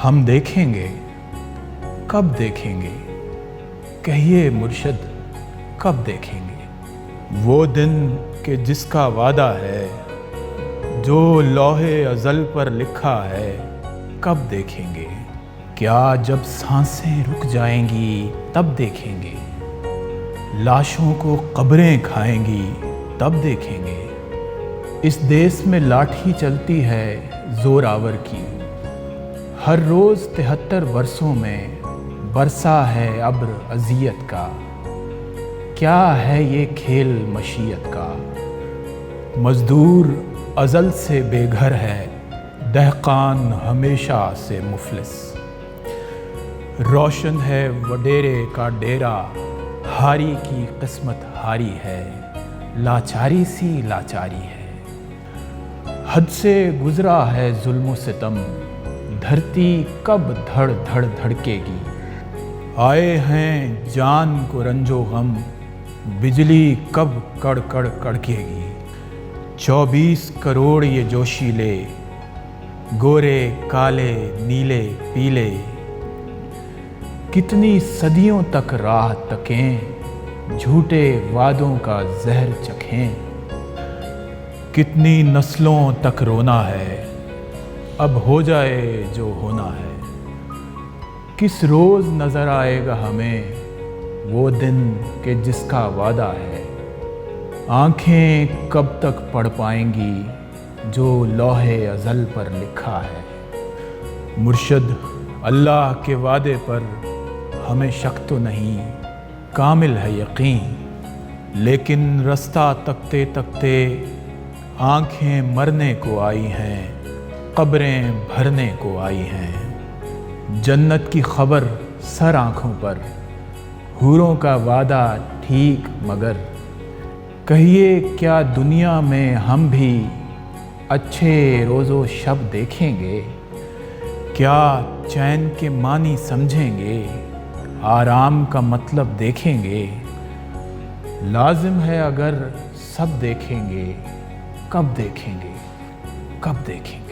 ہم دیکھیں گے، کب دیکھیں گے؟ کہیے مرشد کب دیکھیں گے؟ وہ دن کہ جس کا وعدہ ہے، جو لوح ازل پر لکھا ہے، کب دیکھیں گے؟ کیا جب سانسیں رک جائیں گی تب دیکھیں گے؟ لاشوں کو قبریں کھائیں گی تب دیکھیں گے؟ اس دیس میں لاٹھی چلتی ہے زور آور کی، ہر روز 73 برسوں میں برسا ہے ابر اذیت کا۔ کیا ہے یہ کھیل مشیت کا؟ مزدور ازل سے بے گھر ہے، دہقان ہمیشہ سے مفلس۔ روشن ہے وڈیرے کا ڈیرا، ہاری کی قسمت ہاری ہے، لاچاری سی لاچاری ہے۔ حد سے گزرا ہے ظلم و ستم، دھرتی کب دھڑ دھڑ دھڑکے گی؟ آئے ہیں جان کو رنج و غم، بجلی کب کڑ کڑ کڑکے گی؟ 24 کروڑ یہ جوشیلے، گورے کالے نیلے پیلے، کتنی صدیوں تک راہ تکیں، جھوٹے وعدوں کا زہر چکھیں۔ کتنی نسلوں تک رونا ہے، اب ہو جائے جو ہونا ہے۔ کس روز نظر آئے گا ہمیں وہ دن کہ جس کا وعدہ ہے؟ آنکھیں کب تک پڑھ پائیں گی جو لوح ازل پر لکھا ہے؟ مرشد اللہ کے وعدے پر ہمیں شک تو نہیں، کامل ہے یقین، لیکن رستہ تکتے تکتے آنکھیں مرنے کو آئی ہیں، قبریں بھرنے کو آئی ہیں۔ جنت کی خبر سر آنکھوں پر، حوروں کا وعدہ ٹھیک مگر۔ کہیے کیا دنیا میں ہم بھی اچھے روز و شب دیکھیں گے؟ کیا چین کے معنی سمجھیں گے؟ آرام کا مطلب دیکھیں گے؟ لازم ہے اگر سب دیکھیں گے، کب دیکھیں گے؟ کب دیکھیں گے؟